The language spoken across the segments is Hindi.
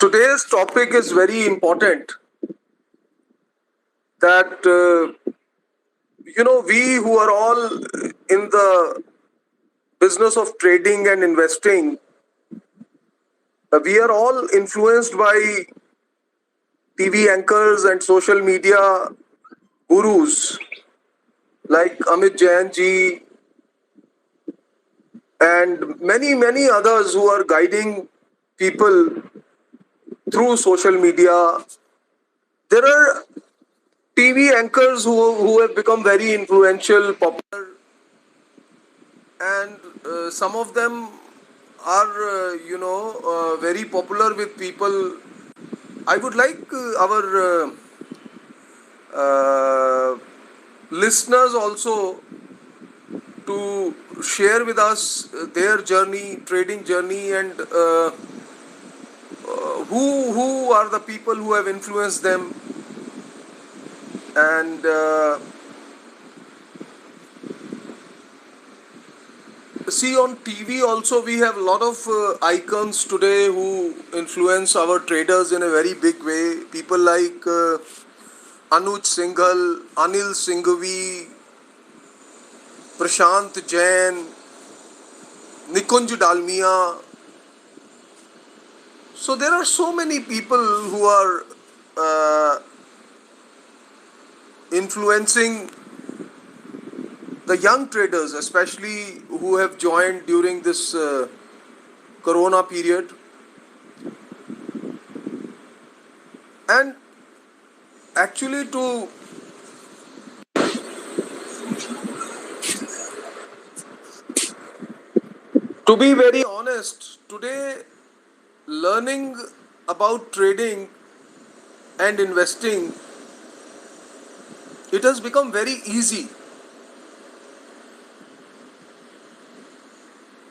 Today's topic is very important that we who are all in the business of trading and investing, we are all influenced by TV anchors and social media gurus like Amit Jain ji and many others who are guiding people through social media. There are TV anchors who have become very influential, popular, and some of them are, very popular with people. I would like our listeners also to share with us their journey, trading journey, and who are the people who have influenced them, and see, on TV also we have a lot of icons today who influence our traders in a very big way. People like Anuj Singhal, Anil Singhvi, Prashant Jain, Nikunj Dalmia. So there are so many people who are influencing the young traders, especially who have joined during this Corona period. And actually, to be very honest, today learning about trading and investing, it has become very easy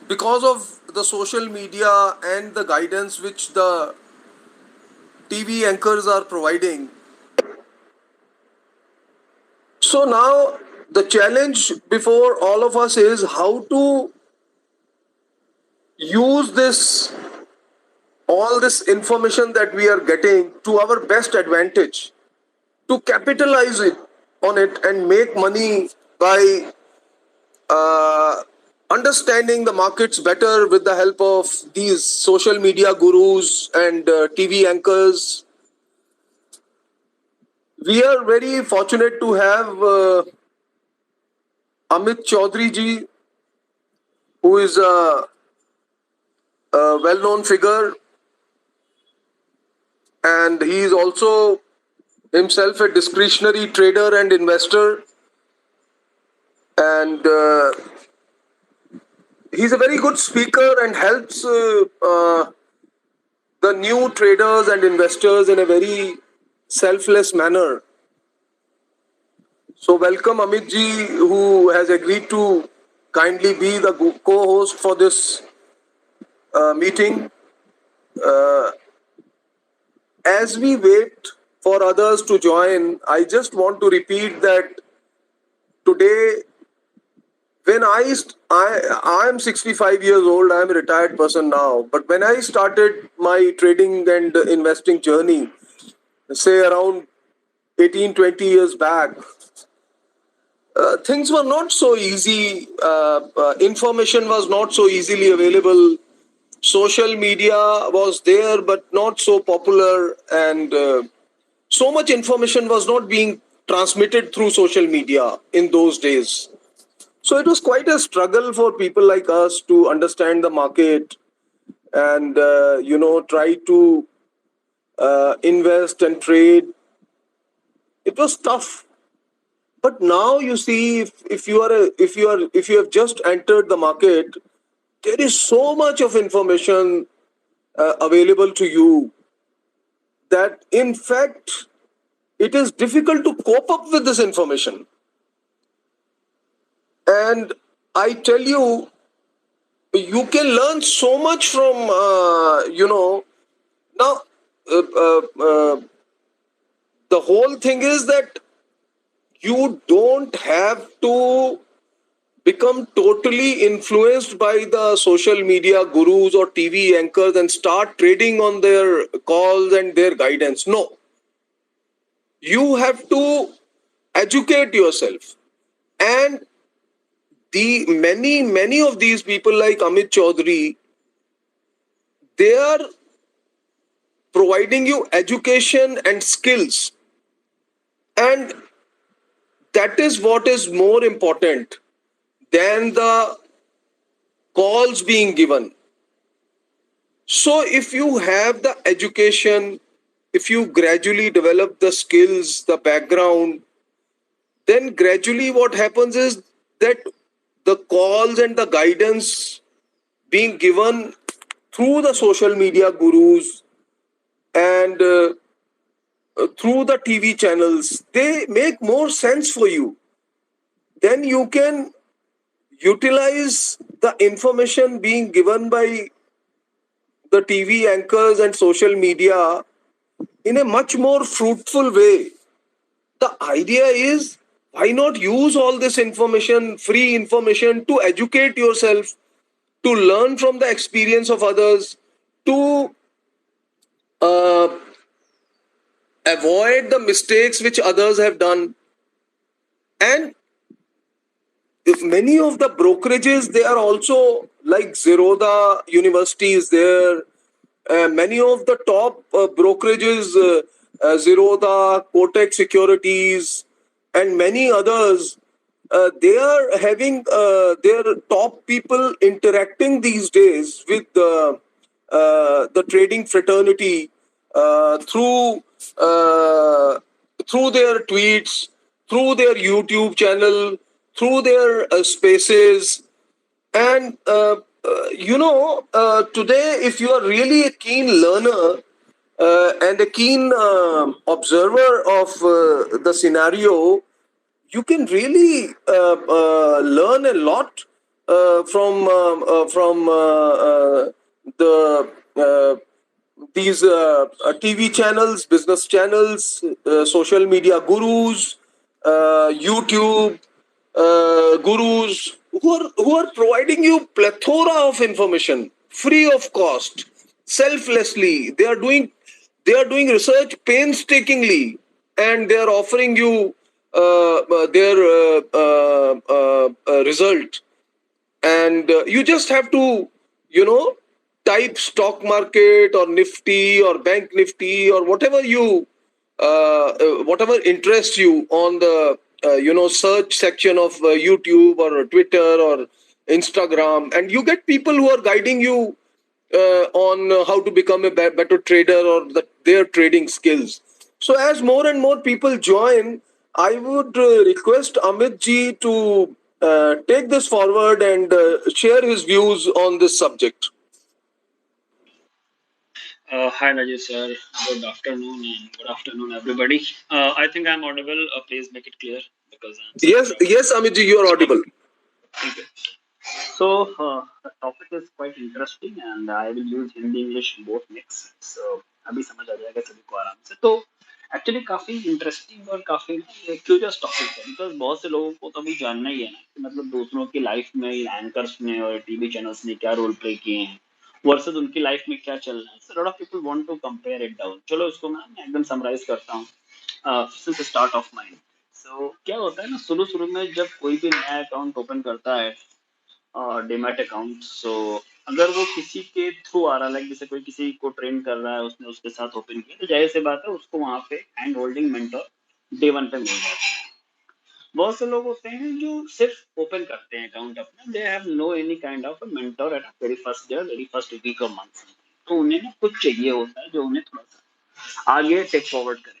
because of the social media and the guidance which the TV anchors are providing. So now the challenge before all of us is how to use this all this information that we are getting to our best advantage, to capitalize it on it and make money by uh, understanding the markets better with the help of these social media gurus and TV anchors. We are very fortunate to have Amit Chaudhary ji, who is a well-known figure, and he is also himself a discretionary trader and investor, and he's a very good speaker and helps the new traders and investors in a very selfless manner. So welcome Amit ji, who has agreed to kindly be the co-host for this meeting. Uh, as we wait for others to join, I just want to repeat that today, when I am 65 years old, I am a retired person now. But when I started my trading and investing journey, say around 18, 20 years back, things were not so easy. Information was not so easily available. Social media was there, but not so popular. And so much information was not being transmitted through social media in those days. So it was quite a struggle for people like us to understand the market and try to invest and trade. It was tough. But now you see, if you are if you have just entered the market, there is so much of information available to you that in fact it is difficult to cope up with this information. And I tell you, you can learn so much from now. Uh, uh, uh, the whole thing is that you don't have to become totally influenced by the social media gurus or TV anchors and start trading on their calls and their guidance. No, you have to educate yourself. And the many of these people like Amit Chaudhary, they are providing you education and skills. And that is what is more important than the calls being given. So if you have the education, if you gradually develop the skills, the background, then gradually what happens is that the calls and the guidance being given through the social media gurus and through the TV channels, they make more sense for you. Then you can utilize the information being given by the TV anchors and social media in a much more fruitful way. The idea is, why not use all this information, free information, to educate yourself, to learn from the experience of others, to uh, avoid the mistakes which others have done. And if many of the brokerages, they are also like Zerodha University is there. Many of the top brokerages, Zerodha, Kotak Securities, and many others, they are having their top people interacting these days with the trading fraternity through through their tweets, through their YouTube channel, through their spaces. And today, if you are really a keen learner and a keen observer of the scenario, you can really learn a lot from the these TV channels, business channels, social media gurus, YouTube gurus who are providing you plethora of information free of cost, selflessly. They are doing research painstakingly, and they are offering you their result. And you just have to, you know type stock market or Nifty or Bank Nifty or whatever interests you on the search section of YouTube or Twitter or Instagram, and you get people who are guiding you on how to become a better trader, or their trading skills. So as more and more people join, I would request Amit ji to take this forward and share his views on this subject. Hi, Rajesh sir. Good afternoon and good afternoon, everybody. I think I'm audible. Please make it clear because I'm Yes, yes, Amit ji, you are audible. Thank you. So, the topic is quite interesting and I will use Hindi English both mix. So, अभी समझ आ जाएगा सभी को आराम से. तो एक्चुअली काफी इंटरेस्टिंग और काफी क्यूरियस टॉपिक है बिकॉज बहुत से लोगों को तो अभी जानना ही है ना कि मतलब दूसरों की लाइफ में एंकर्स ने और टीवी चैनल्स ने क्या रोल प्ले किए हैं वर्सेस उनकी लाइफ में क्या चल रहा है. So lot of people want to compare it down. चलो इसको मैं एकदम समराइज करता हूँ सिंस स्टार्ट ऑफ माइंड. सो क्या होता है ना शुरू शुरू में जब कोई भी नया अकाउंट ओपन करता है डीमैट अकाउंट. सो अगर वो किसी के थ्रू आ रहा है लाइक जैसे कोई किसी को ट्रेन कर रहा है उसने उसके साथ ओपन किया तो जाहिर सी बात है उसको वहां पे hand holding mentor day one पे मिल जाता है. बहुत से लोग होते हैं जो सिर्फ ओपन करते हैं अकाउंट अपना. They have no any kind of mentor at very first day very first week of month. तो उन्हें ना कुछ चाहिए होता है जो उन्हें थोड़ा सा आगे टेक फॉरवर्ड करे.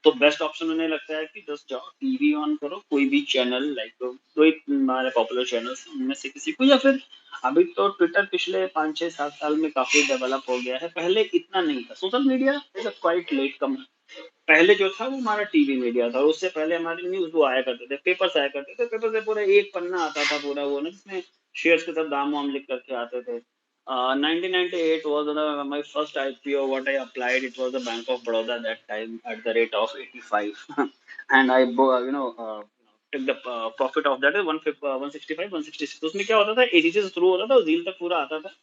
तो बेस्ट ऑप्शन उन्हें लगता है कि जस्ट जाओ टीवी ऑन करो कोई भी चैनल लाइक दो एक हमारे पॉपुलर चैनल्स उनमें से किसी को या फिर अभी तो ट्विटर पिछले 5 6 7 साल में काफी डेवलप हो गया है. पहले इतना नहीं था. Social media is a quite late come. पहले जो था वो हमारा टीवी मीडिया था और उससे पहले हमारे न्यूज वो आया करते थे पेपर्स आया करते थे. पेपर से पूरा एक पन्ना आता था पूरा वो ना जिसमें शेयर्स के सब दाम वाम लिख करके आते थे. 1998 was my first IPO. What I applied, it was the Bank of Baroda that time at the rate of 85, and I take the profit of that is 165 166। तो उसमें क्या होता था, एडीसी से शुरू होता था और जील तक पूरा आता था,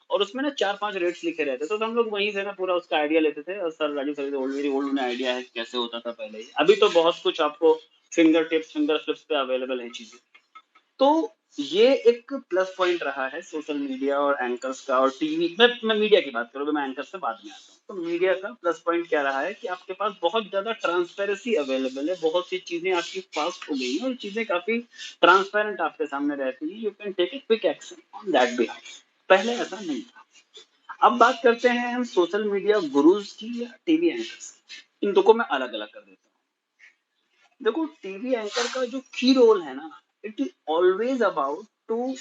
और उसमें ना 4-5 रेट्स लिखे रहते थे, तो हम लोग वहीं से ना पूरा उसका आइडिया लेते थे। और sir Raju sir old very old में आइडिया है कैसे होता था पहले ही। अभी तो बहुत कुछ आपको फिंगर टिप्स फिंगर फ्लिप्स पे अवेलेबल है चीजें। तो ये एक प्लस पॉइंट रहा है सोशल मीडिया और एंकर्स का और टीवी। मैं मीडिया की बात करूँ तो मैं एंकर्स से बाद में आता हूँ। तो मीडिया का प्लस पॉइंट क्या रहा है कि आपके पास बहुत ज्यादा ट्रांसपेरेंसी अवेलेबल है, बहुत सी चीजें आपकी फास्ट हो गई हैं और चीजें काफी ट्रांसपेरेंट आपके सामने रहती है। You can take a quick action on that behalf. पहले ऐसा नहीं था। अब बात करते हैं हम सोशल मीडिया गुरुज की या टीवी एंकर्स की। इन दो को मैं अलग अलग कर देता हूँ। देखो, टीवी एंकर का जो की रोल है ना, it is always about to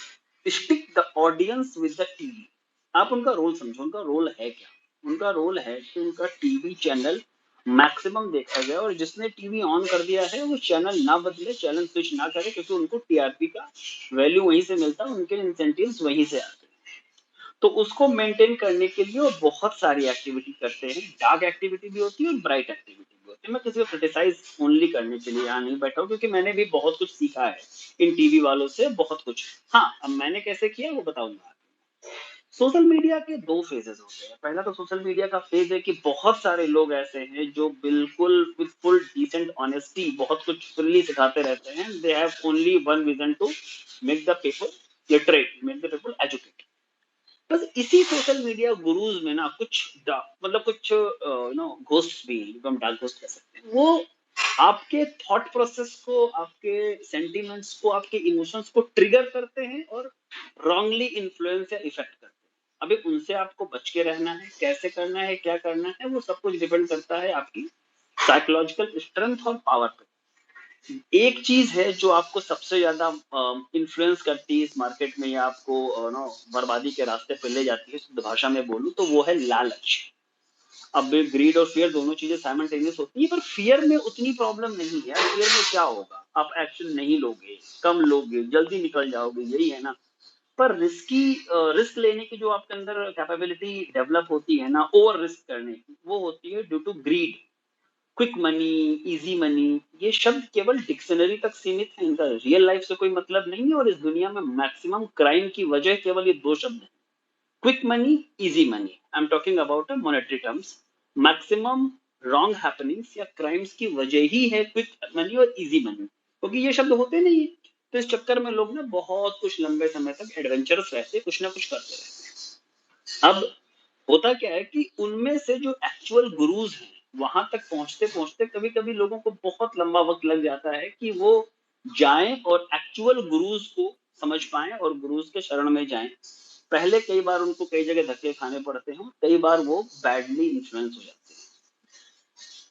stick the audience with the TV. आप उनका रोल समझो, उनका रोल है क्या? उनका रोल है कि उनका टीवी चैनल मैक्सिमम देखा जाए, और जिसने टीवी ऑन कर दिया है वो चैनल ना बदले, चैनल स्विच ना करे, क्योंकि उनको टीआरपी का वैल्यू वहीं से मिलता है, उनके इंसेंटिव्स वहीं से आते हैं। तो उसको मेंटेन करने के लिए वो बहुत सारी एक्टिविटी करते हैं। डार्क एक्टिविटी भी होती है और ब्राइट एक्टिविटी भी होती है। मैं किसी को क्रिटिसाइज ओनली करने के लिए यहाँ नहीं बैठा हूँ, क्योंकि मैंने भी बहुत कुछ सीखा है इन टीवी वालों से, बहुत कुछ। हाँ, अब मैंने कैसे किया वो बताऊंगा। सोशल मीडिया के दो फेजेस होते हैं। पहला तो सोशल मीडिया का फेज है कि बहुत सारे लोग ऐसे हैं जो बिल्कुल विद फुल डिसेंट ऑनेस्टी बहुत कुछ फ्रीली सिखाते रहते हैं। They have only one vision to make the people literate, make the people educate. बस इसी सोशल मीडिया गुरुज में ना कुछ मतलब कुछ घोस्ट भी, हम डार्क घोस्ट कह सकते हैं। वो आपके थॉट प्रोसेस को, आपके सेंटिमेंट्स को, आपके इमोशंस को ट्रिगर करते हैं और रॉन्गली इन्फ्लुएंस या इफेक्ट करते हैं। अभी उनसे आपको बच के रहना है, कैसे करना है, क्या करना है, वो सब कुछ डिपेंड करता है आपकी साइकोलॉजिकल स्ट्रेंथ और पावर पे। एक चीज है जो आपको सबसे ज्यादा इन्फ्लुएंस करती है इस मार्केट में, या आपको नो बर्बादी के रास्ते पे ले जाती है, शुद्ध भाषा में बोलूं तो वो है लालच। अब ग्रीड और फियर दोनों चीजें साइमल्टेनियस होती है, पर फियर में उतनी प्रॉब्लम नहीं है। फियर में क्या होगा, आप एक्शन नहीं लोगे, कम लोगे, जल्दी निकल जाओगे, यही है ना। पर रिस्क लेने की जो आपके अंदर कैपेबिलिटी डेवलप होती है ना, ओवर रिस्क करने की, वो होती है due to greed. Quick money, easy money, ये शब्द केवल डिक्शनरी तक सीमित है, इनका रियल लाइफ से कोई मतलब नहीं है। और इस दुनिया में मैक्सिमम क्राइम की वजह केवल ये दो शब्द है, quick money, easy money. I am talking about a monetary terms. Maximum wrong happenings या क्राइम्स की वजह ही है क्विक मनी और इजी मनी, क्योंकि ये शब्द होते नहीं है। तो इस चक्कर में लोग ना बहुत कुछ लंबे समय तक एडवेंचरस रहते, कुछ ना कुछ करते रहते। अब होता क्या है कि उनमें से जो एक्चुअल गुरुज हैं, वहां तक पहुंचते पहुंचते कभी कभी लोगों को बहुत लंबा वक्त लग जाता है कि वो जाएं और एक्चुअल गुरुज को समझ पाएं और गुरुज के शरण में जाएं। पहले कई बार उनको कई जगह धक्के खाने पड़ते हैं, कई बार वो बैडली इन्फ्लुएंस हो जाते हैं।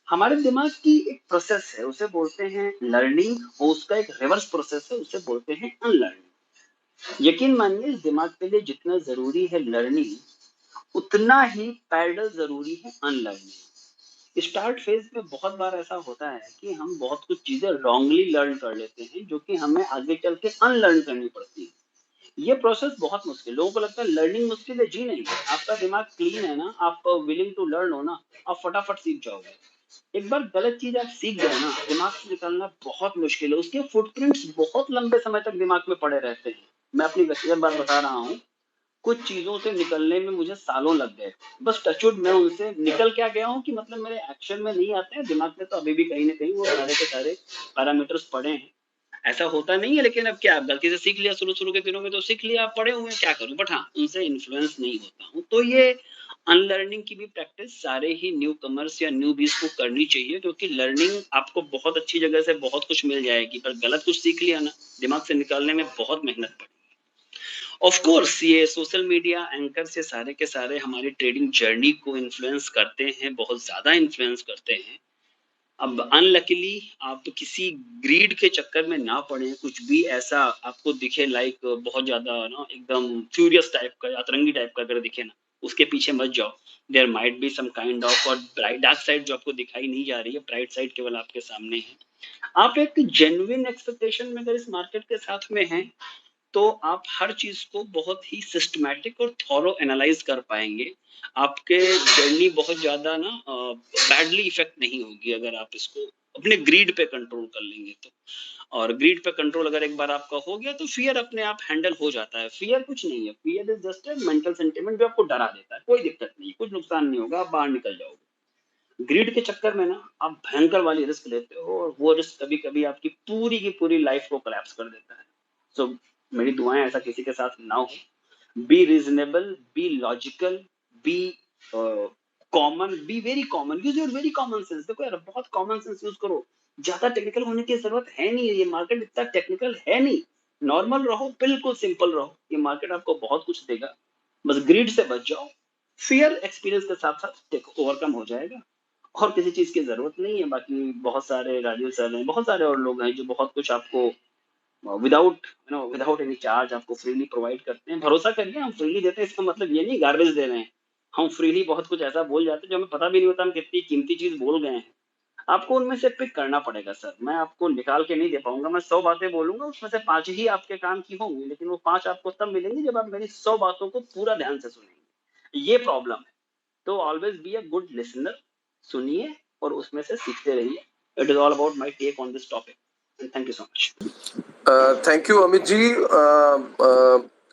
हमारे दिमाग की एक प्रोसेस है, उसे बोलते हैं लर्निंग, और उसका एक रिवर्स प्रोसेस है, उसे बोलते हैं अनलर्निंग। यकीन मानिए, इस दिमाग के लिए जितना जरूरी है लर्निंग, उतना ही पैरेलल जरूरी है अनलर्निंग। स्टार्ट फेज में बहुत बार ऐसा होता है कि हम बहुत कुछ चीजें रॉन्गली लर्न कर लेते हैं, जो कि हमें आगे चल के अनलर्न करनी पड़ती है। ये प्रोसेस बहुत मुश्किल, लोगों को लगता है लर्निंग मुश्किल है। जी नहीं, आपका दिमाग क्लीन है ना, आप विलिंग टू लर्न हो ना, आप फटाफट सीख जाओगे। एक बार गलत चीज आप सीख गए ना, दिमाग से निकालना बहुत मुश्किल है। उसके फुटप्रिंट्स बहुत लंबे समय तक दिमाग में पड़े रहते हैं। मैं अपनी व्यक्तिगत बात बता रहा हूँ, कुछ चीजों से निकलने में मुझे सालों लग गए। बस टचवुड मैं उनसे निकल क्या गया हूँ कि मतलब मेरे एक्शन में नहीं आते हैं, दिमाग में तो अभी भी कहीं ना कहीं वो सारे के सारे पैरामीटर्स पड़े हैं। ऐसा होता नहीं है, लेकिन अब क्या, गलती से सीख लिया, शुरू शुरू के दिनों में तो सीख लिया, पड़े हुए हैं, क्या करूं। बट हाँ, उनसे इन्फ्लुएंस नहीं होता हूँ। तो ये अनलर्निंग की भी प्रैक्टिस सारे ही न्यू कमर्स या न्यू बीज को करनी चाहिए, क्योंकि लर्निंग आपको बहुत अच्छी जगह से बहुत कुछ मिल जाएगी, पर गलत कुछ सीख लिया ना, दिमाग से निकालने में बहुत मेहनत पड़ेगी। ऑफ कोर्स ये सोशल मीडिया एंकर से सारे के सारे हमारी ट्रेडिंग जर्नी को इन्फ्लुएंस करते हैं, बहुत ज्यादा इन्फ्लुएंस करते हैं। अब अनलकीली आप किसी ग्रीड के चक्कर में ना पड़े, कुछ भी ऐसा आपको दिखे लाइक बहुत ज्यादा ना एकदम फ्यूरियस टाइप का या अतरंगी टाइप का अगर दिखे ना, उसके पीछे मत जाओ। There might be some kind of, और ब्राइट डार्क साइड जो आपको दिखाई नहीं जा रही है, ब्राइट साइड केवल आपके सामने है। आप एक जेन्युइन एक्सपेक्टेशन में अगर इस मार्केट के साथ में हैं, तो आप हर चीज को बहुत ही सिस्टमैटिक और थॉरो एनालाइज कर पाएंगे। आपके जर्नी बहुत ज्यादा ना बैडली इफेक्ट नहीं होगी अगर आप इसको अपने ग्रीड पे कंट्रोल कर लेंगे तो। और ग्रीड पे कंट्रोल अगर एक बार आपका हो गया तो फियर अपने आप हैंडल हो जाता है। फियर कुछ नहीं है, fear is just a mental sentiment जो आपको डरा देता है। कोई दिक्कत नहीं, कुछ नुकसान नहीं होगा, आप बाहर निकल जाओगे। ग्रीड के चक्कर में ना आप भयंकर वाली रिस्क लेते हो, और वो रिस्क कभी कभी आपकी पूरी की पूरी लाइफ को कोलैप्स कर देता है। सो मेरी दुआएं ऐसा किसी के साथ ना हो। Be reasonable, be logical, be common, be very common, use your very common sense. देखो यार, बहुत कॉमन सेंस यूज करो, ज्यादा टेक्निकल होने की जरूरत है नहीं, ये मार्केट इतना टेक्निकल है नहीं। नॉर्मल रहो, बिल्कुल सिंपल रहो, ये मार्केट आपको बहुत कुछ देगा। बस ग्रीड से बच जाओ, फियर एक्सपीरियंस के साथ साथ ओवरकम हो जाएगा, और किसी चीज की जरूरत नहीं है। बाकी बहुत सारे राजीव सर हैं, बहुत सारे और लोग हैं जो बहुत कुछ आपको विदाउट एनी चार्ज आपको फ्रीली प्रोवाइड करते हैं। भरोसा करिए, हम फ्रीली देते हैं, इसका मतलब ये नहीं गार्बेज दे रहे हैं। हम फ्रीली बहुत कुछ ऐसा बोल जाते हैं जो हमें पता भी नहीं होता हम कितनी कीमती चीज बोल गए हैं। आपको उनमें से पिक करना पड़ेगा सर, मैं आपको निकाल के नहीं दे पाऊंगा। मैं 100 बातें बोलूंगा, उसमें से 5 ही आपके काम की होंगी, लेकिन वो 5 आपको तब मिलेंगी जब आप मेरी 100 बातों को पूरा ध्यान से सुनेंगे। ये प्रॉब्लम है। तो always be a good listener, सुनिए और उसमें से सीखते रहिए। It is all about my take on this topic. Thank you so much. Thank you Amit ji.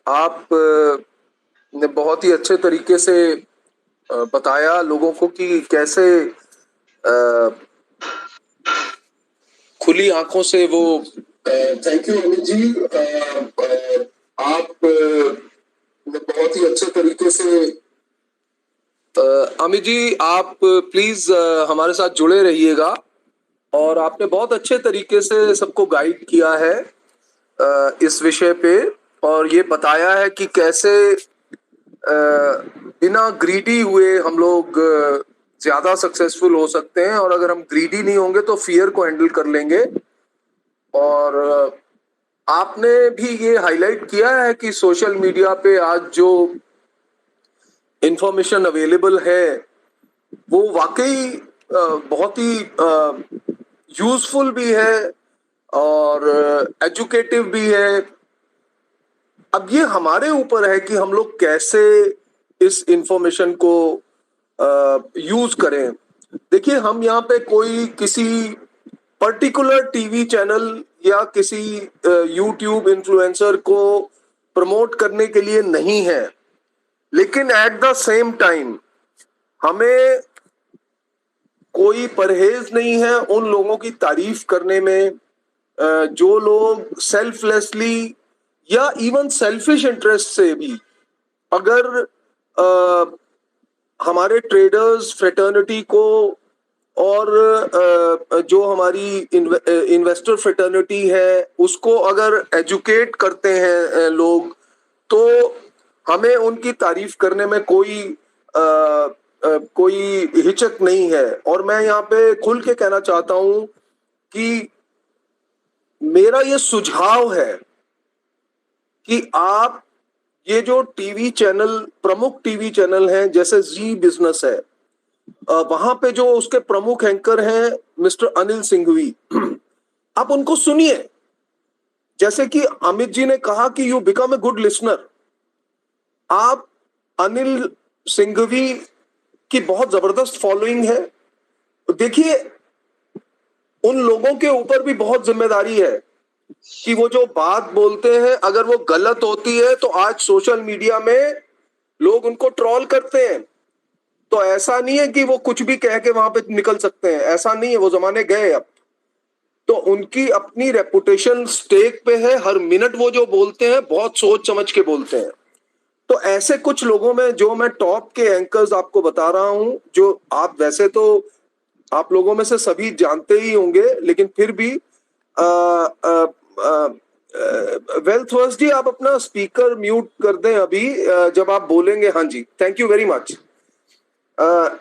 आप ने बहुत ही अच्छे तरीके से बताया लोगों को कि कैसे खुली आंखों से वो। Thank you Amit ji. आप ने बहुत ही अच्छे तरीके से अमित जी, आप प्लीज हमारे साथ जुड़े रहिएगा, और आपने बहुत अच्छे तरीके से सबको गाइड किया है इस विषय पे, और ये बताया है कि कैसे बिना ग्रीडी हुए हम लोग ज्यादा सक्सेसफुल हो सकते हैं, और अगर हम ग्रीडी नहीं होंगे तो फियर को हैंडल कर लेंगे। और आपने भी ये हाईलाइट किया है कि सोशल मीडिया पे आज जो इंफॉर्मेशन अवेलेबल है वो वाकई बहुत ही यूजफुल भी है और एजुकेटिव भी है। अब ये हमारे ऊपर है कि हम लोग कैसे इस इंफॉर्मेशन को यूज करें। देखिए, हम यहाँ पे कोई किसी पर्टिकुलर टीवी चैनल या किसी यूट्यूब इन्फ्लुएंसर को प्रमोट करने के लिए नहीं है, लेकिन एट द सेम टाइम हमें कोई परहेज नहीं है उन लोगों की तारीफ करने में जो लोग सेल्फलेसली या इवन सेल्फिश इंटरेस्ट से भी अगर हमारे ट्रेडर्स फ्रेटर्निटी को और जो हमारी इन्वेस्टर फ्रेटर्निटी है उसको अगर एजुकेट करते हैं लोग, तो हमें उनकी तारीफ करने में कोई हिचक नहीं है। और मैं यहाँ पे खुल के कहना चाहता हूं कि मेरा ये सुझाव है कि आप ये जो टीवी चैनल, प्रमुख टीवी चैनल हैं जैसे जी बिजनेस है, वहां पे जो उसके प्रमुख एंकर हैं मिस्टर अनिल सिंघवी, आप उनको सुनिए। जैसे कि अमित जी ने कहा कि you become a good listener, आप अनिल सिंघवी की बहुत जबरदस्त फॉलोइंग है। देखिए, उन लोगों के ऊपर भी बहुत जिम्मेदारी है कि वो जो बात बोलते हैं अगर वो गलत होती है तो आज सोशल मीडिया में लोग उनको ट्रोल करते हैं। तो ऐसा नहीं है कि वो कुछ भी कह के वहां पे निकल सकते हैं, ऐसा नहीं है, वो जमाने गए अब। तो उनकी अपनी रेपुटेशन स्टेक पे है, हर मिनट वो जो बोलते हैं बहुत सोच समझ के बोलते हैं। तो ऐसे कुछ लोगों में जो मैं टॉप के एंकर्स आपको बता रहा हूं, जो आप वैसे तो आप लोगों में से सभी जानते ही होंगे, लेकिन फिर भी वेल्थ वर्स जी, आप अपना स्पीकर म्यूट कर दें अभी जब आप बोलेंगे। हाँ जी, thank you very much.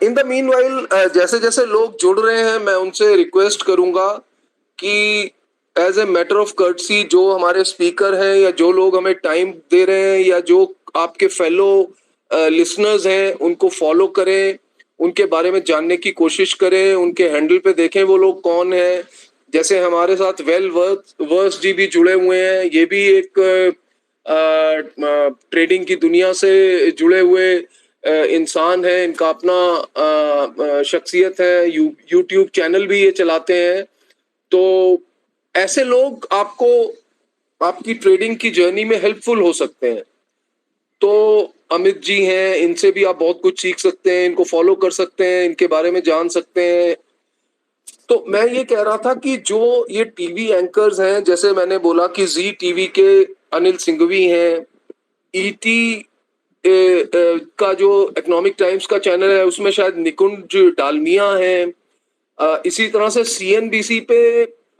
In the meanwhile जैसे जैसे लोग जुड़ रहे हैं, मैं उनसे रिक्वेस्ट करूंगा कि as a matter of courtesy जो हमारे स्पीकर हैं या जो लोग हमें टाइम दे रहे हैं या जो आपके फेलो लिसनर्स हैं उनको फॉलो करें, उनके बारे में जानने की कोशिश करें, उनके हैंडल पे देखें वो लोग कौन है। जैसे हमारे साथ वेल वर्स जी भी जुड़े हुए हैं, ये भी एक ट्रेडिंग की दुनिया से जुड़े हुए इंसान है, इनका अपना शख्सियत है, यूट्यूब चैनल भी ये चलाते हैं। तो ऐसे लोग आपको आपकी ट्रेडिंग की जर्नी में हेल्पफुल हो सकते हैं। तो अमित जी हैं, इनसे भी आप बहुत कुछ सीख सकते हैं, इनको फॉलो कर सकते हैं, इनके बारे में जान सकते हैं। तो मैं ये कह रहा था कि जो ये टीवी एंकर्स हैं, जैसे मैंने बोला कि जी टीवी के अनिल सिंघवी हैं, ईटी का जो इकोनॉमिक टाइम्स का चैनल है उसमें शायद निकुंज डालमिया है, इसी तरह से सीएनबीसी पे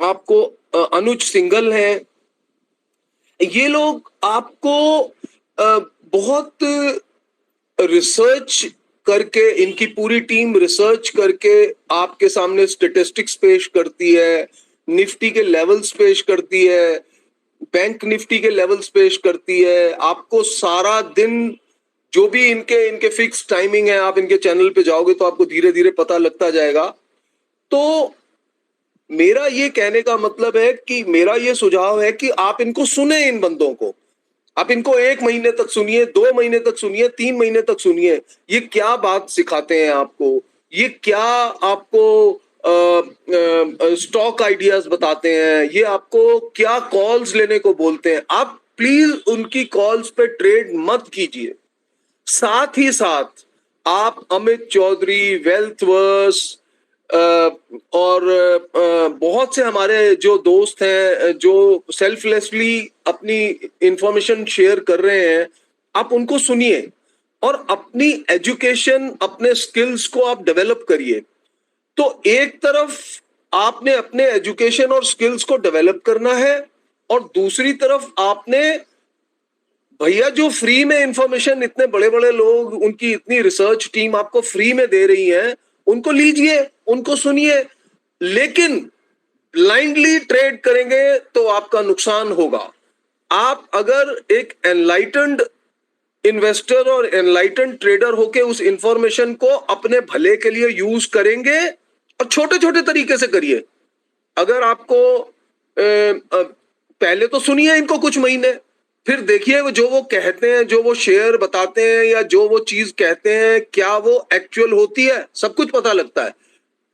आपको अनुज सिंघल हैं। ये लोग आपको बहुत रिसर्च करके, इनकी पूरी टीम रिसर्च करके आपके सामने स्टेटिस्टिक्स पेश करती है, निफ्टी के लेवल्स पेश करती है, बैंक निफ्टी के लेवल्स पेश करती है। आपको सारा दिन जो भी इनके इनके फिक्स टाइमिंग है, आप इनके चैनल पे जाओगे तो आपको धीरे धीरे पता लगता जाएगा। तो मेरा ये कहने का मतलब है कि मेरा ये सुझाव है कि आप इनको सुने, इन बंदों को आप इनको 1 महीने तक सुनिए, 2 महीने तक सुनिए, 3 महीने तक सुनिए। ये क्या बात सिखाते हैं आपको, ये क्या आपको स्टॉक आइडियाज बताते हैं, ये आपको क्या कॉल्स लेने को बोलते हैं। आप प्लीज उनकी कॉल्स पे ट्रेड मत कीजिए। साथ ही साथ आप अमित चौधरी, वेल्थवर्स और बहुत से हमारे जो दोस्त हैं जो सेल्फलेसली अपनी इंफॉर्मेशन शेयर कर रहे हैं, आप उनको सुनिए और अपनी एजुकेशन, अपने स्किल्स को आप डेवलप करिए। तो एक तरफ आपने अपने एजुकेशन और स्किल्स को डेवलप करना है, और दूसरी तरफ आपने भैया जो फ्री में इंफॉर्मेशन, इतने बड़े बड़े लोग, उनकी इतनी रिसर्च टीम आपको फ्री में दे रही है, उनको लीजिए, उनको सुनिए। लेकिन ब्लाइंडली ट्रेड करेंगे तो आपका नुकसान होगा। आप अगर एक एनलाइटेंड इन्वेस्टर और एनलाइटेंड ट्रेडर होके उस इंफॉर्मेशन को अपने भले के लिए यूज करेंगे, और छोटे छोटे तरीके से करिए। अगर आपको पहले तो सुनिए इनको कुछ महीने, फिर देखिए जो वो कहते हैं, जो वो शेयर बताते हैं या जो वो चीज कहते हैं, क्या वो एक्चुअल होती है, सब कुछ पता लगता है।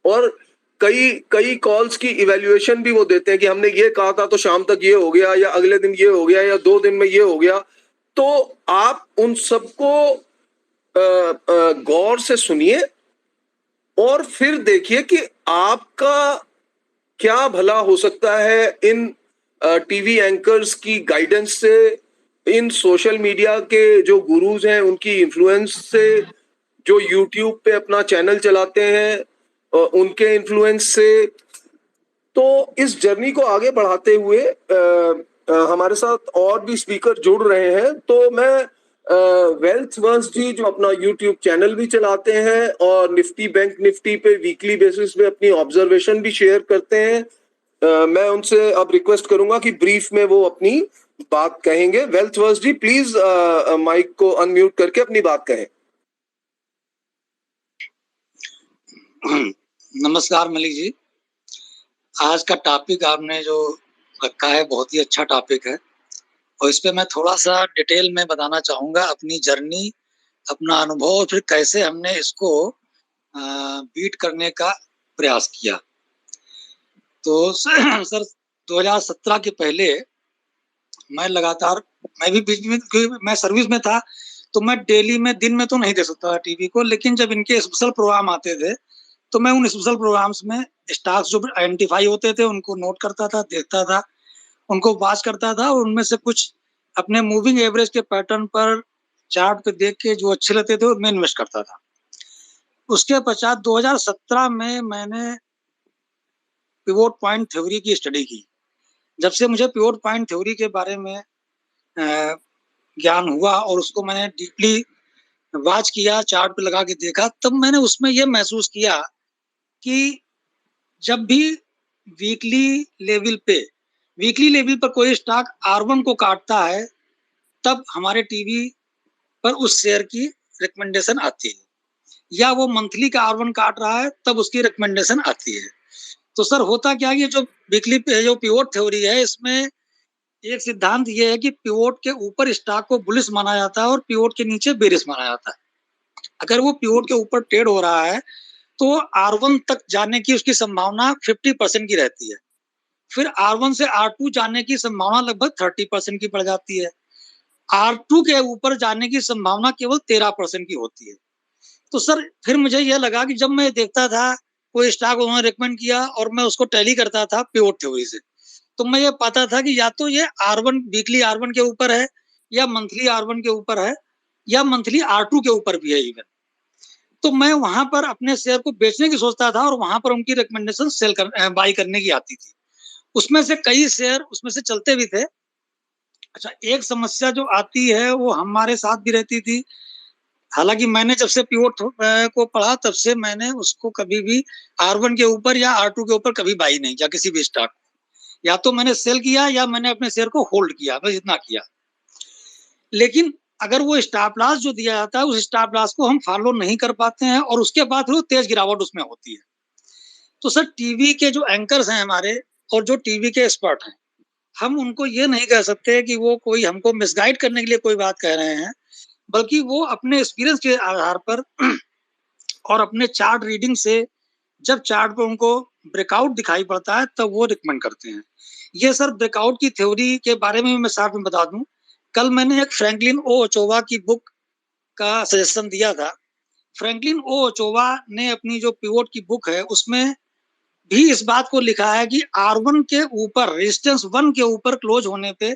और कई कई कॉल्स की इवैल्यूएशन भी वो देते हैं कि हमने ये कहा था तो शाम तक ये हो गया, या अगले दिन ये हो गया, या 2 दिन में ये हो गया। तो आप उन सबको गौर से सुनिए और फिर देखिए कि आपका क्या भला हो सकता है इन टीवी एंकर्स की गाइडेंस से, इन सोशल मीडिया के जो गुरुज हैं उनकी इन्फ्लुएंस से, जो यूट्यूब पे अपना चैनल चलाते हैं उनके इन्फ्लुएंस से। तो इस जर्नी को आगे बढ़ाते हुए हमारे साथ और भी स्पीकर जुड़ रहे हैं। तो मैं वेल्थवर्स जी, जो अपना यूट्यूब चैनल भी चलाते हैं और निफ्टी, बैंक निफ्टी पे वीकली बेसिस पे अपनी ऑब्जर्वेशन भी शेयर करते हैं, मैं उनसे अब रिक्वेस्ट करूंगा कि ब्रीफ में वो अपनी बात कहेंगे। वेल्थवर्स जी, प्लीज माइक को अनम्यूट करके अपनी बात कहें। नमस्कार मलिक जी, आज का टॉपिक आपने जो रखा है बहुत ही अच्छा टॉपिक है, और इस पे मैं थोड़ा सा डिटेल में बताना चाहूँगा अपनी जर्नी, अपना अनुभव, और फिर कैसे हमने इसको बीट करने का प्रयास किया। तो सर 2017 के पहले मैं लगातार, मैं भी बीच में, क्योंकि मैं सर्विस में था तो मैं डेली में, दिन में तो नहीं देख सकता था टीवी को, लेकिन जब इनके स्पेशल प्रोग्राम आते थे तो मैं उन स्पेशल प्रोग्राम्स में स्टॉक्स जो आइडेंटिफाई होते थे उनको नोट करता था, देखता था, उनको वॉच करता था, और उनमें से कुछ अपने मूविंग एवरेज के पैटर्न पर चार्ट पे देख के जो अच्छे लगते थे उनमें इन्वेस्ट करता था। उसके पश्चात 2017 में मैंने पिवोट पॉइंट थ्योरी की स्टडी की। जब से मुझे पिवोट पॉइंट थ्योरी के बारे में ज्ञान हुआ और उसको मैंने डीपली वॉच किया, चार्ट पे लगा के देखा, तब मैंने उसमें यह महसूस किया कि जब भी वीकली लेवल पर कोई स्टॉक R1 को काटता है, तब हमारे टीवी पर उस शेयर की रिकमेंडेशन आती है, या वो मंथली का R1 काट रहा है तब उसकी रिकमेंडेशन आती है। तो सर होता क्या है, जो वीकली पे जो पिवोट थ्योरी है, इसमें एक सिद्धांत ये है कि पिवोट के ऊपर स्टॉक को बुलिश माना जाता है और पिवोट के नीचे बेरिश माना जाता है। अगर वो पिवोट के ऊपर ट्रेड हो रहा है तो R1 तक जाने की उसकी संभावना 50% की रहती है, फिर R1 से R2 जाने की संभावना लगभग 30% की पड़ जाती है। R2 के ऊपर जाने की संभावना केवल 13% की होती है। तो सर फिर मुझे ये लगा कि जब मैं देखता था कोई स्टॉक उन्होंने रिकमेंड किया और मैं उसको टैली करता था पिवोट थ्योरी से, तो मैं ये पाता था कि या तो ये R1 वीकली R1 के ऊपर है, या मंथली R1 के ऊपर है, या मंथली R2 के ऊपर भी है इवन। तो मैं वहां पर अपने शेयर को बेचने की सोचता था और वहां पर उनकी रिकमेंडेशन बाई करने की आती थी। उसमें से कई शेयर उसमें से चलते भी थे। अच्छा, एक समस्या जो आती है वो हमारे साथ भी रहती थी। हालांकि मैंने जब से पिवोट को पढ़ा तब से मैंने उसको कभी भी R1 के ऊपर या R2 के ऊपर कभी बाई नहीं किया किसी भी स्टॉक। या तो मैंने सेल किया या मैंने अपने शेयर को होल्ड किया, बस इतना किया। लेकिन अगर वो स्टॉप लॉस जो दिया जाता है उस स्टॉप लॉस को हम फॉलो नहीं कर पाते हैं और उसके बाद वो तेज गिरावट उसमें होती है। तो सर टीवी के जो एंकर्स हैं हमारे और जो टीवी के एक्सपर्ट हैं, हम उनको ये नहीं कह सकते कि वो कोई हमको मिसगाइड करने के लिए कोई बात कह रहे हैं, बल्कि वो अपने एक्सपीरियंस के आधार पर और अपने चार्ट रीडिंग से जब चार्ट पर उनको ब्रेकआउट दिखाई पड़ता है तब वो रिकमेंड करते हैं। ये सर ब्रेकआउट की थ्योरी के बारे में मैं साथ में बता दूं, कल मैंने एक फ्रैंकलिन ओ ओचोवा की बुक का सजेशन दिया था। फ्रैंकलिन ओ ओचोवा ने अपनी जो पिवोट की बुक है उसमें भी इस बात को लिखा है कि R1 के ऊपर रेजिस्टेंस 1 के ऊपर क्लोज होने पे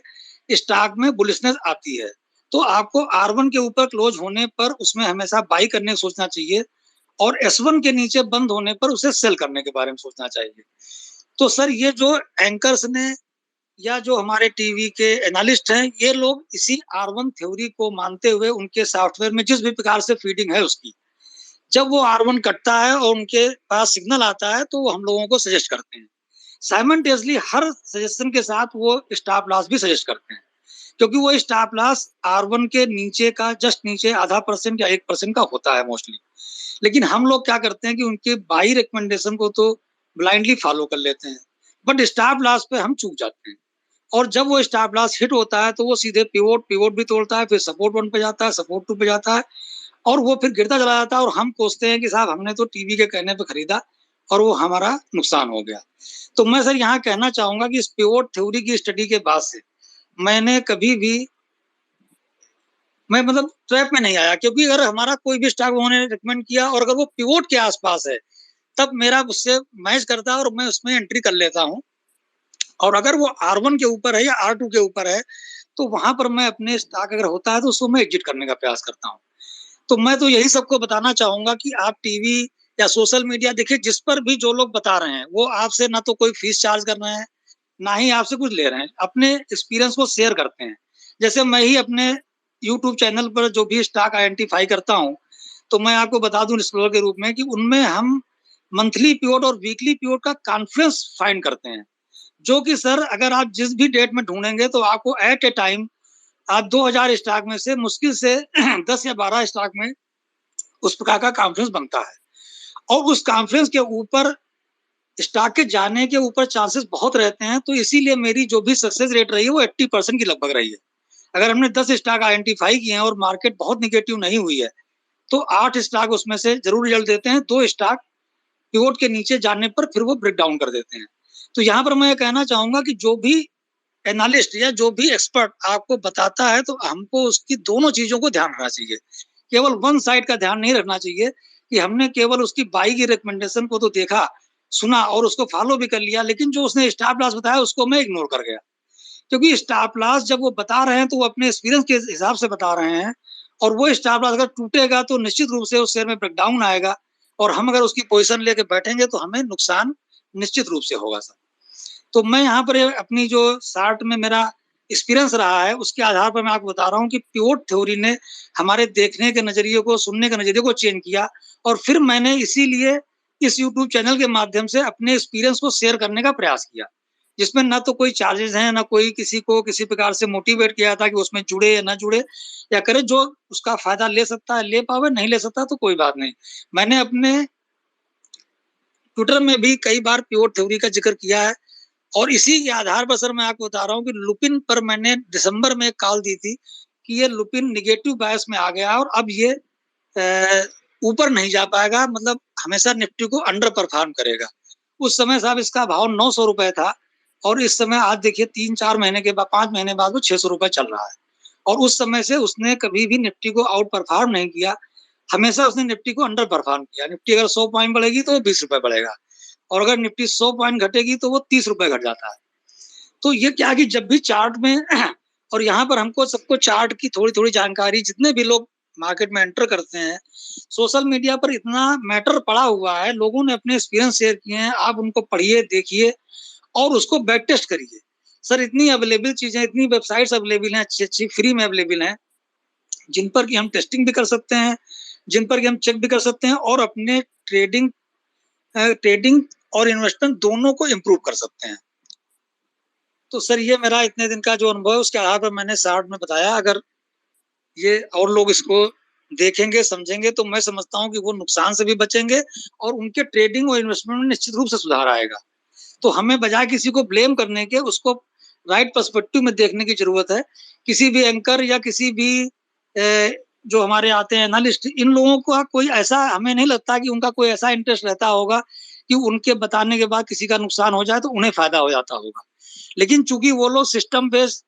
स्टॉक में बुलिशनेस आती है। तो आपको R1 के ऊपर क्लोज होने पर उसमें हमेशा बाई करने की सोचना चाहिए और S1 के नीचे बंद होने पर उसे सेल करने के बारे में सोचना चाहिए। तो सर ये जो एंकर्स ने या जो हमारे टीवी के एनालिस्ट हैं, ये लोग इसी R1 थ्योरी को मानते हुए उनके सॉफ्टवेयर में जिस भी प्रकार से फीडिंग है उसकी, जब वो R1 कटता है और उनके पास सिग्नल आता है तो वो हम लोगों को सजेस्ट करते हैं। साइमल्टेनियसली हर सजेशन के साथ वो स्टॉप लॉस भी सजेस्ट करते हैं, क्योंकि वो स्टॉप लॉस R1 के नीचे का जस्ट नीचे 0.5% या 1% का होता है मोस्टली। लेकिन हम लोग क्या करते हैं कि उनके बाई रिकमेंडेशन को तो ब्लाइंडली फॉलो कर लेते हैं, बट स्टॉप लॉस पे हम चूक जाते हैं। और जब वो स्टॉप लॉस हिट होता है तो वो सीधे पिवोट भी तोड़ता है, फिर सपोर्ट 1 पे जाता है, सपोर्ट 2 पे जाता है और वो फिर गिरता चला जाता है और हम कोसते हैं कि साहब हमने तो टीवी के कहने पे खरीदा और वो हमारा नुकसान हो गया। तो मैं सर यहाँ कहना चाहूंगा कि इस पिवोट थ्योरी की स्टडी के बाद से मैंने कभी भी मैं मतलब ट्रैप में नहीं आया, क्योंकि अगर हमारा कोई भी स्टॉक उन्होंने रिकमेंड किया और अगर वो पिवोट के आसपास है तब मेरा उससे मैच करता है और मैं उसमें एंट्री कर लेता हूँ। और अगर वो R1 के ऊपर है या R2 के ऊपर है तो वहां पर मैं अपने स्टॉक अगर होता है तो उसको मैं एग्जिट करने का प्रयास करता हूँ। तो मैं तो यही सबको बताना चाहूंगा कि आप टीवी या सोशल मीडिया देखिए, जिस पर भी जो लोग बता रहे हैं वो आपसे ना तो कोई फीस चार्ज कर रहे हैं ना ही आपसे कुछ ले रहे हैं, अपने एक्सपीरियंस को शेयर करते हैं। जैसे मैं ही अपने यूट्यूब चैनल पर जो भी स्टॉक आइडेंटिफाई करता हूँ तो मैं आपको बता दूं डिस्क्लोजर के रूप में कि उनमें हम मंथली पिवोट और वीकली पिवोट का कॉन्फ्रेंस फाइंड करते हैं, जो कि सर अगर आप जिस भी डेट में ढूंढेंगे तो आपको एट ए टाइम आप 2000 स्टॉक में से मुश्किल से 10 या 12 स्टॉक में उस प्रकार का कॉन्फ्रेंस बनता है। और उस कॉन्फ्रेंस के ऊपर स्टॉक के जाने के ऊपर चांसेस बहुत रहते हैं, तो इसीलिए मेरी जो भी सक्सेस रेट रही है वो 80% की लगभग रही है। अगर हमने 10 स्टॉक आइडेंटिफाई किए हैं और मार्केट बहुत निगेटिव नहीं हुई है तो 8 स्टॉक उसमें से जरूर रिजल्ट देते हैं, 2 स्टॉक पिवोट के नीचे जाने पर फिर वो ब्रेक डाउन कर देते हैं। तो यहाँ पर मैं ये कहना चाहूंगा कि जो भी एनालिस्ट या जो भी एक्सपर्ट आपको बताता है तो हमको उसकी दोनों चीजों को ध्यान रखना चाहिए। केवल वन साइड का ध्यान नहीं रखना चाहिए कि हमने केवल उसकी बाई की रिकमेंडेशन को तो देखा सुना और उसको फॉलो भी कर लिया, लेकिन जो उसने स्टॉप लॉस बताया उसको मैं इग्नोर कर गया। क्योंकि स्टॉप लॉस जब वो बता रहे हैं तो वो अपने एक्सपीरियंस के हिसाब से बता रहे हैं और वो स्टॉप लॉस अगर टूटेगा तो निश्चित रूप से उस शेयर में ब्रेकडाउन आएगा और हम अगर उसकी पोजीशन लेके बैठेंगे तो हमें नुकसान निश्चित रूप से होगा सर। तो मैं यहाँ पर अपनी जो शार्ट में मेरा एक्सपीरियंस रहा है उसके आधार पर मैं आपको बता रहा हूँ कि पिवोट थ्योरी ने हमारे देखने के नजरिए को, सुनने के नजरिए को चेंज किया और फिर मैंने इसीलिए इस यूट्यूब चैनल के माध्यम से अपने एक्सपीरियंस को शेयर करने का प्रयास किया, जिसमें ना तो कोई चार्जेस हैं ना कोई किसी को किसी प्रकार से मोटिवेट किया था कि उसमें जुड़े या ना जुड़े या करे। जो उसका फायदा ले सकता है ले पावे, नहीं ले सकता तो कोई बात नहीं। मैंने अपने ट्विटर में भी कई बार पिवोट थ्योरी का जिक्र किया है और इसी के आधार पर सर मैं आपको बता रहा हूँ कि लुपिन पर मैंने दिसंबर में एक कॉल दी थी कि ये लुपिन निगेटिव बायस में आ गया और अब ये ऊपर नहीं जा पाएगा, मतलब हमेशा निफ्टी को अंडर परफॉर्म करेगा। उस समय साहब इसका भाव 900 रुपए था और इस समय आज देखिए 3-4 महीने के बाद 5 महीने बाद वो 600 रुपए चल रहा है। और उस समय से उसने कभी भी निफ्टी को आउट परफॉर्म नहीं किया, हमेशा उसने निफ्टी को अंडर परफॉर्म किया। निफ्टी अगर 100 पॉइंट बढ़ेगी तो वो 20 रुपए बढ़ेगा, और अगर निफ्टी 100 पॉइंट घटेगी तो वो 30 रुपए घट जाता है। तो ये क्या कि जब भी चार्ट में और यहाँ पर हमको सबको चार्ट की थोड़ी-थोड़ी जानकारी, जितने भी लोग मार्केट में एंटर करते हैं, सोशल मीडिया पर इतना मैटर पड़ा हुआ है, लोगों ने अपने एक्सपीरियंस शेयर किए हैं, आप उनको पढ़िए, देखिए और उसको बैक टेस्ट करिए। सर इतनी अवेलेबल चीज़ें, इतनी वेबसाइट्स अवेलेबल हैं, अच्छी-अच्छी फ्री में अवेलेबल हैं, जिन पर कि हम टेस्टिंग भी कर सकते हैं, जिन पर कि हम चेक भी कर सकते हैं और अपने ट्रेडिंग और इन्वेस्टमेंट दोनों को इम्प्रूव कर सकते हैं। तो सर ये मेरा इतने दिन का जो अनुभव है उसके आधार पर मैंने शॉर्ट में बताया। अगर ये और लोग इसको देखेंगे, समझेंगे तो मैं समझता हूँ कि वो नुकसान से भी बचेंगे और उनके ट्रेडिंग और इन्वेस्टमेंट में निश्चित रूप से सुधार आएगा। तो हमें बजाय किसी को ब्लेम करने के उसको राइट पर्सपेक्टिव में देखने की ज़रूरत है। किसी भी एंकर या किसी भी जो हमारे आते हैं एनालिस्ट, इन लोगों का कोई ऐसा हमें नहीं लगता कि उनका कोई ऐसा इंटरेस्ट रहता होगा कि उनके बताने के बाद किसी का नुकसान हो जाए तो उन्हें फ़ायदा हो जाता होगा। लेकिन चूँकि वो लोग सिस्टम बेस्ड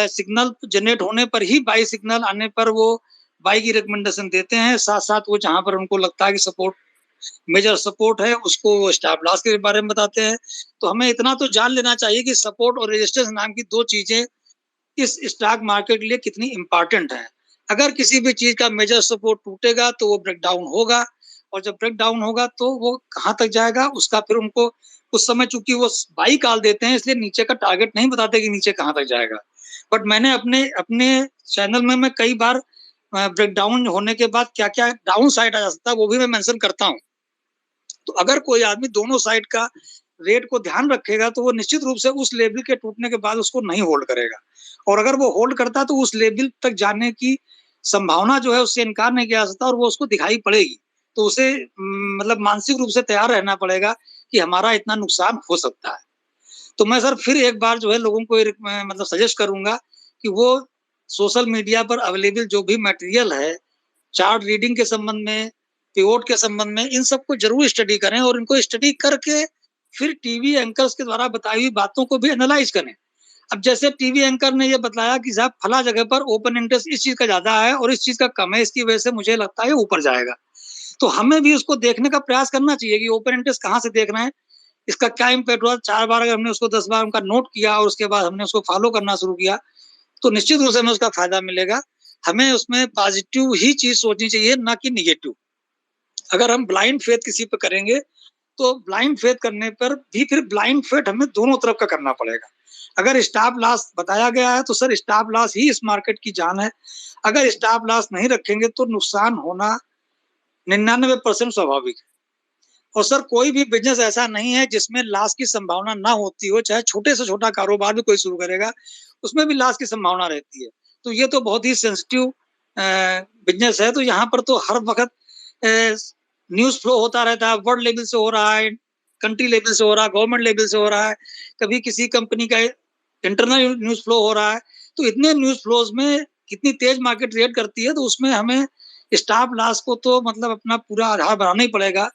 सिग्नल जनरेट होने पर ही बाई सिग्नल आने पर वो बाई की रिकमेंडेशन देते हैं। साथ-साथ वो जहाँ पर उनको लगता है कि सपोर्ट मेजर सपोर्ट है उसको स्टॉप लॉस के बारे में बताते हैं। तो हमें इतना तो जान लेना चाहिए कि सपोर्ट और रेजिस्टेंस नाम की 2 चीज़ें इस स्टॉक मार्केट के लिए कितनी इम्पोर्टेंट है। अगर किसी भी चीज़ का मेजर सपोर्ट टूटेगा तो वो ब्रेक डाउन होगा, और जब ब्रेक डाउन होगा तो वो कहाँ तक जाएगा उसका फिर उनको उस समय चूँकि वो बाई कॉल देते हैं इसलिए नीचे का टारगेट नहीं बताते कि नीचे कहाँ तक जाएगा। बट मैंने अपने अपने चैनल में मैं कई बार ब्रेक डाउन होने के बाद क्या-क्या डाउन साइड आ जा सकता है वो भी मैं मेंशन करता हूँ। तो अगर कोई आदमी दोनों साइड का रेट को ध्यान रखेगा तो वो निश्चित रूप से उस लेवल के टूटने के बाद उसको नहीं होल्ड करेगा, और अगर वो होल्ड करता है तो उस लेवल तक जाने की संभावना जो है उससे इनकार नहीं किया जा सकता और वो उसको दिखाई पड़ेगी। तो उसे मतलब मानसिक रूप से तैयार रहना पड़ेगा कि हमारा इतना नुकसान हो सकता है। तो मैं सर फिर एक बार जो है लोगों को मतलब सजेस्ट करूँगा कि वो सोशल मीडिया पर अवेलेबल जो भी मटेरियल है, चार्ट रीडिंग के संबंध में, पिवोट के संबंध में, इन सबको ज़रूर स्टडी करें और इनको स्टडी करके फिर टीवी एंकर्स के द्वारा बताई हुई बातों को भी एनालाइज़ करें। अब जैसे टीवी एंकर ने ये बताया कि साहब फला जगह पर ओपन इंटरेस्ट इस चीज़ का ज़्यादा है और इस चीज़ का कम है, इसकी वजह से मुझे लगता है ये ऊपर जाएगा। तो हमें भी उसको देखने का प्रयास करना चाहिए कि ओपन इंटरेस्ट कहाँ से देख रहे हैं, इसका क्या इम्पैक्ट हुआ। 4 बार अगर हमने उसको 10 बार उनका नोट किया और उसके बाद हमने उसको फॉलो करना शुरू किया, तो निश्चित रूप से हमें उसका फ़ायदा मिलेगा। हमें उसमें पॉज़िटिव ही चीज़ सोचनी चाहिए, ना कि नेगेटिव। अगर हम ब्लाइंड फेथ किसी पे करेंगे, तो ब्लाइंड फेथ करने पर भी फिर ब्लाइंड फेथ हमें दोनों तरफ का करना पड़ेगा। अगर स्टॉप लॉस बताया गया है, तो सर स्टॉप लॉस ही इस मार्केट की जान है। अगर स्टॉप लॉस नहीं रखेंगे, तो नुकसान होना 99% स्वाभाविक है। और सर कोई भी बिज़नेस ऐसा नहीं है जिसमें लॉस की संभावना ना होती हो, चाहे छोटे से छोटा कारोबार भी कोई शुरू करेगा, उसमें भी लॉस की संभावना रहती है। तो ये तो बहुत ही सेंसिटिव बिज़नेस है, तो यहाँ पर तो हर वक़्त न्यूज़ फ्लो होता रहता है, वर्ल्ड लेवल से हो रहा है, कंट्री लेवल से हो रहा है, गवर्नमेंट लेवल से हो रहा है, कभी किसी कंपनी का इंटरनल न्यूज़ फ्लो हो रहा है। तो इतने न्यूज़ फ्लोज़ में कितनी तेज़ मार्केट रिएक्ट करती है, तो उसमें हमें स्टॉप लॉस को तो मतलब अपना पूरा आधार बनाना ही पड़ेगा।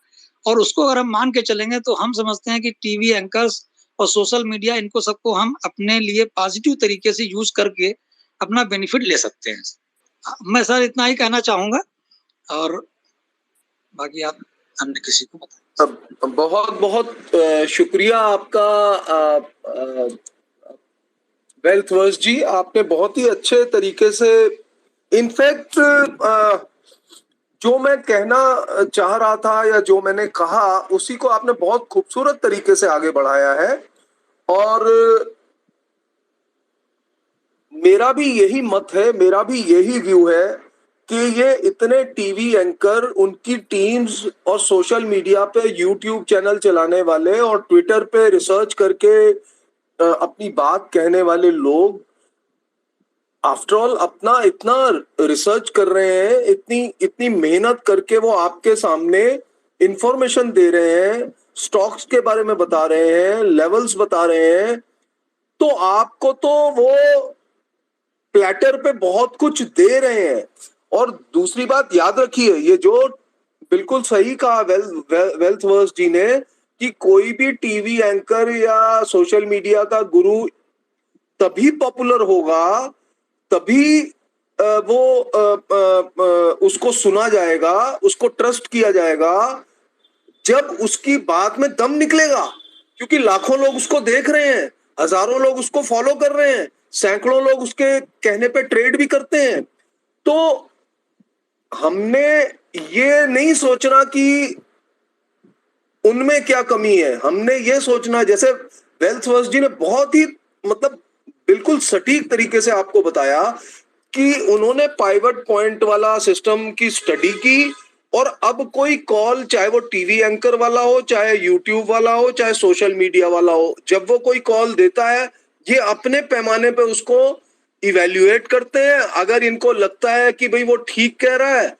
और उसको अगर हम मान के चलेंगे तो हम समझते हैं कि टीवी एंकर्स और सोशल मीडिया, इनको सबको हम अपने लिए पॉजिटिव तरीके से यूज़ करके अपना बेनिफिट ले सकते हैं। मैं सर इतना ही कहना चाहूँगा और बाकी आप अन्य किसी को बताएं। बहुत शुक्रिया आपका वेल्थ वर्स जी, आपने बहुत ही अच्छे तरीके से, इनफैक्ट जो मैं कहना चाह रहा था या जो मैंने कहा उसी को आपने बहुत खूबसूरत तरीके से आगे बढ़ाया है। और मेरा भी यही मत है, मेरा भी यही व्यू है कि ये इतने टीवी एंकर, उनकी टीम्स और सोशल मीडिया पे यूट्यूब चैनल चलाने वाले और ट्विटर पे रिसर्च करके अपनी बात कहने वाले लोग, आफ्टर ऑल अपना इतना रिसर्च कर रहे हैं, इतनी मेहनत करके वो आपके सामने इंफॉर्मेशन दे रहे हैं, स्टॉक्स के बारे में बता रहे हैं, लेवल्स बता रहे हैं, तो आपको तो वो प्लेटर पे बहुत कुछ दे रहे हैं। और दूसरी बात याद रखिए, ये जो बिल्कुल सही कहा वेल्थ वर्स जी ने कि कोई भी टीवी एंकर या सोशल मीडिया का गुरु तभी पॉपुलर होगा, तभी उसको सुना जाएगा, उसको ट्रस्ट किया जाएगा जब उसकी बात में दम निकलेगा। क्योंकि लाखों लोग उसको देख रहे हैं, हजारों लोग उसको फॉलो कर रहे हैं, सैकड़ों लोग उसके कहने पे ट्रेड भी करते हैं। तो हमने ये नहीं सोचना कि उनमें क्या कमी है, हमने ये सोचना, जैसे वेल्सवर्थ जी ने बहुत ही मतलब बिल्कुल सटीक तरीके से आपको बताया कि उन्होंने पाइवट पॉइंट वाला सिस्टम की स्टडी की, और अब कोई कॉल, चाहे वो टीवी एंकर वाला हो, चाहे यूट्यूब वाला हो, चाहे सोशल मीडिया वाला हो, जब वो कोई कॉल देता है, ये अपने पैमाने पे उसको इवेल्युएट करते हैं। अगर इनको लगता है कि भाई वो ठीक कह रहा है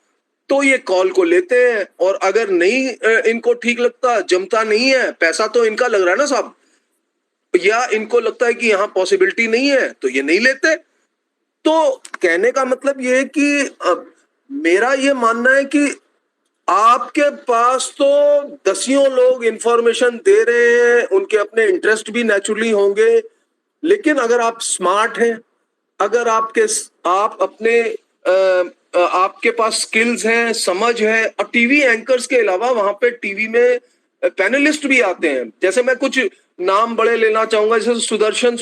तो ये कॉल को लेते हैं, और अगर नहीं इनको ठीक लगता, जमता नहीं है, पैसा तो इनका लग रहा है ना साहब, या इनको लगता है कि यहाँ पॉसिबिलिटी नहीं है, तो ये नहीं लेते। तो कहने का मतलब ये है कि मेरा ये मानना है कि आपके पास तो दसियों लोग इंफॉर्मेशन दे रहे हैं, उनके अपने इंटरेस्ट भी नेचुरली होंगे, लेकिन अगर आप स्मार्ट हैं, अगर आप अपने आपके पास स्किल्स हैं, समझ है, और टीवी एंकर्स के अलावा वहां पे टीवी में पैनलिस्ट भी आते हैं। जैसे मैं कुछ नाम बड़े लेना चाहूंगा, जैसे सुदर्शन